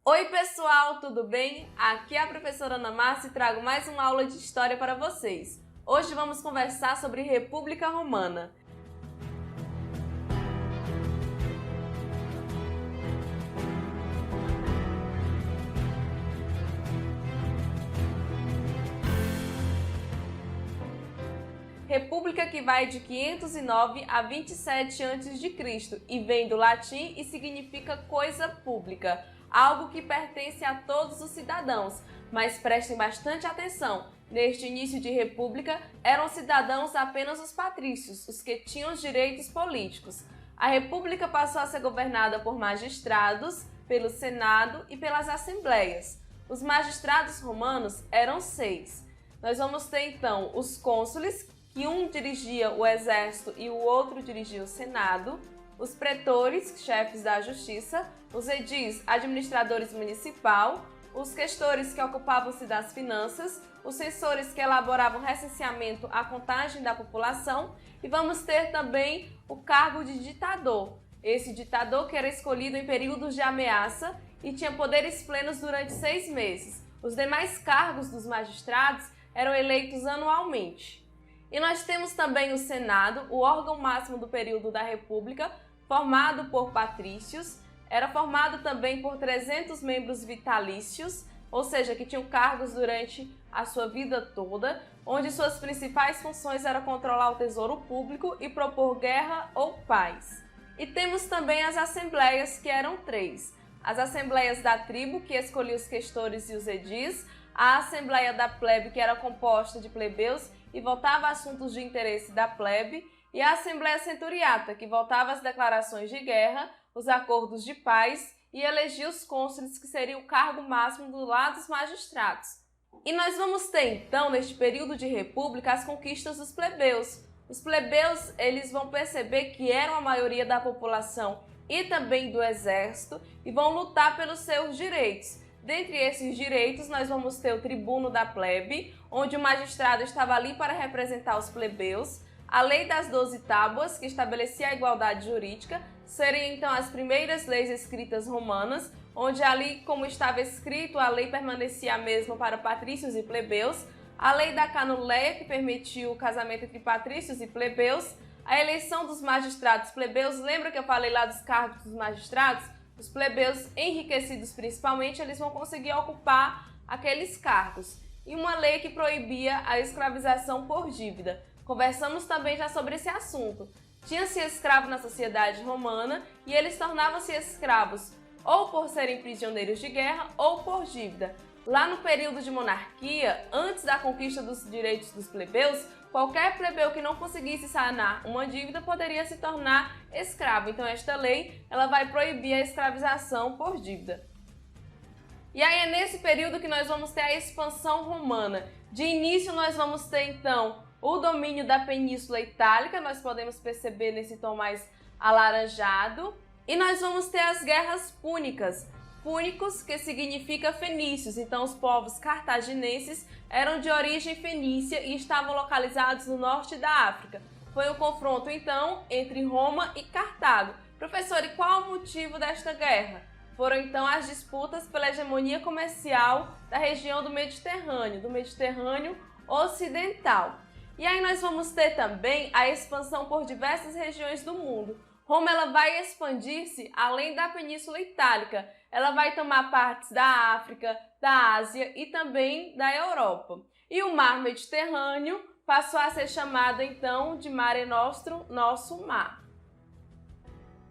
Oi pessoal, tudo bem? Aqui é a professora Ana Márcia e trago mais uma aula de História para vocês. Hoje vamos conversar sobre República Romana. República que vai de 509 a 27 a.C. e vem do latim e significa coisa pública, algo que pertence a todos os cidadãos. Mas prestem bastante atenção, neste início de república eram cidadãos apenas os patrícios, os que tinham os direitos políticos. A república passou a ser governada por magistrados, pelo Senado e pelas assembleias. Os magistrados romanos eram 6. Nós vamos ter então os cônsules, que um dirigia o exército e o outro dirigia o Senado, os pretores, chefes da justiça, os edis, administradores municipal, os questores, que ocupavam-se das finanças, os censores, que elaboravam recenseamento, a contagem da população, e vamos ter também o cargo de ditador. Esse ditador que era escolhido em períodos de ameaça e tinha poderes plenos durante 6 meses. Os demais cargos dos magistrados eram eleitos anualmente. E nós temos também o Senado, o órgão máximo do período da República, formado por patrícios, era formado também por 300 membros vitalícios, ou seja, que tinham cargos durante a sua vida toda, onde suas principais funções eram controlar o tesouro público e propor guerra ou paz. E temos também as assembleias, que eram 3. As assembleias da tribo, que escolhia os questores e os edis, a assembleia da plebe, que era composta de plebeus e votava assuntos de interesse da plebe, e a Assembleia Centuriata, que votava as declarações de guerra, os acordos de paz e elegia os cônsules, que seria o cargo máximo do lado dos magistrados. E nós vamos ter então, neste período de república, as conquistas dos plebeus. Os plebeus, eles vão perceber que eram a maioria da população e também do exército e vão lutar pelos seus direitos. Dentre esses direitos, nós vamos ter o tribuno da plebe, onde o magistrado estava ali para representar os plebeus, a lei das 12 tábuas, que estabelecia a igualdade jurídica, seriam então as primeiras leis escritas romanas, onde ali, como estava escrito, a lei permanecia a mesma para patrícios e plebeus, a lei da canuleia, que permitiu o casamento entre patrícios e plebeus, a eleição dos magistrados plebeus. Lembra que eu falei lá dos cargos dos magistrados? Os plebeus, enriquecidos principalmente, eles vão conseguir ocupar aqueles cargos. E uma lei que proibia a escravização por dívida. Conversamos também já sobre esse assunto. Tinha-se escravo na sociedade romana e eles tornavam-se escravos ou por serem prisioneiros de guerra ou por dívida. Lá no período de monarquia, antes da conquista dos direitos dos plebeus, qualquer plebeu que não conseguisse sanar uma dívida poderia se tornar escravo. Então esta lei ela vai proibir a escravização por dívida. E aí é nesse período que nós vamos ter a expansão romana. De início nós vamos ter então o domínio da Península Itálica, nós podemos perceber nesse tom mais alaranjado. E nós vamos ter as guerras púnicas. Púnicos, que significa fenícios, então os povos cartaginenses eram de origem fenícia e estavam localizados no norte da África. Foi um confronto então entre Roma e Cartago. Professor, e qual o motivo desta guerra? Foram então as disputas pela hegemonia comercial da região do Mediterrâneo Ocidental. E aí nós vamos ter também a expansão por diversas regiões do mundo. Roma ela vai expandir-se além da Península Itálica. Ela vai tomar partes da África, da Ásia e também da Europa. E o mar Mediterrâneo passou a ser chamado então de Mare Nostrum, nosso mar.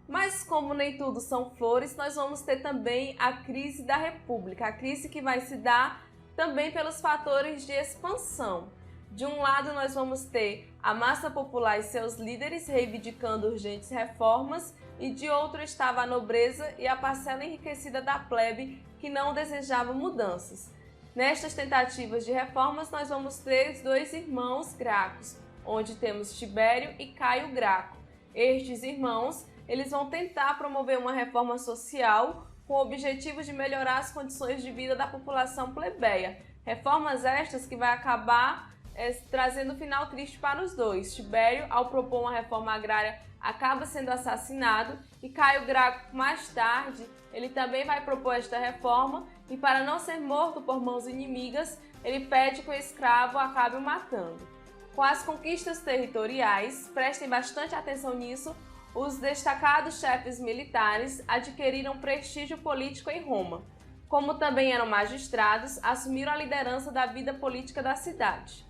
Mas como nem tudo são flores, nós vamos ter também a crise da República. A crise que vai se dar também pelos fatores de expansão. De um lado, nós vamos ter a massa popular e seus líderes reivindicando urgentes reformas, e de outro estava a nobreza e a parcela enriquecida da plebe que não desejava mudanças. Nestas tentativas de reformas, nós vamos ter os 2 irmãos Gracos, onde temos Tibério e Caio Graco. Estes irmãos, eles vão tentar promover uma reforma social com o objetivo de melhorar as condições de vida da população plebeia. Reformas estas que vai acabar trazendo um final triste para os dois. Tibério, ao propor uma reforma agrária acaba sendo assassinado e Caio Graco, mais tarde, ele também vai propor esta reforma e, para não ser morto por mãos inimigas, ele pede que o escravo acabe o matando. Com as conquistas territoriais, prestem bastante atenção nisso, os destacados chefes militares adquiriram prestígio político em Roma. Como também eram magistrados, assumiram a liderança da vida política da cidade.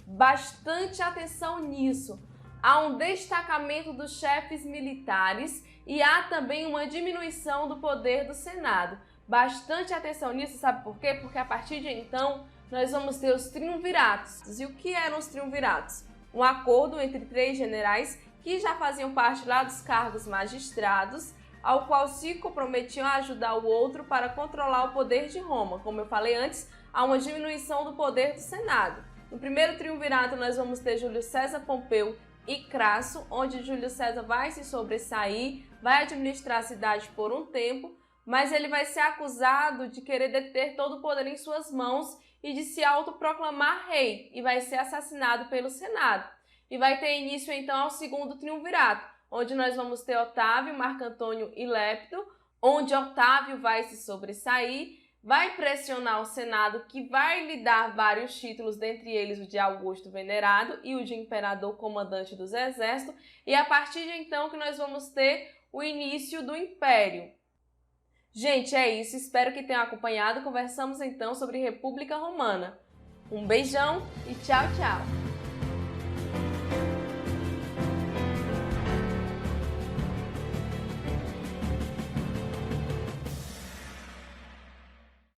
Bastante atenção nisso. Há um destacamento dos chefes militares e há também uma diminuição do poder do Senado. Bastante atenção nisso, sabe por quê? Porque a partir de então nós vamos ter os triunviratos. E o que eram os triunviratos? Um acordo entre 3 generais que já faziam parte lá dos cargos magistrados, ao qual se comprometiam a ajudar o outro para controlar o poder de Roma. Como eu falei antes, há uma diminuição do poder do Senado. No primeiro triunvirato nós vamos ter Júlio César, Pompeu e Crasso, onde Júlio César vai se sobressair, vai administrar a cidade por um tempo, mas ele vai ser acusado de querer deter todo o poder em suas mãos e de se autoproclamar rei, e vai ser assassinado pelo Senado. E vai ter início então ao segundo triunvirato, onde nós vamos ter Otávio, Marco Antônio e Lépito, onde Otávio vai se sobressair, vai pressionar o Senado, que vai lhe dar vários títulos, dentre eles o de Augusto Venerado e o de Imperador Comandante dos Exércitos, e a partir de então que nós vamos ter o início do Império. Gente, é isso, espero que tenham acompanhado. Conversamos então sobre República Romana. Um beijão e tchau, tchau!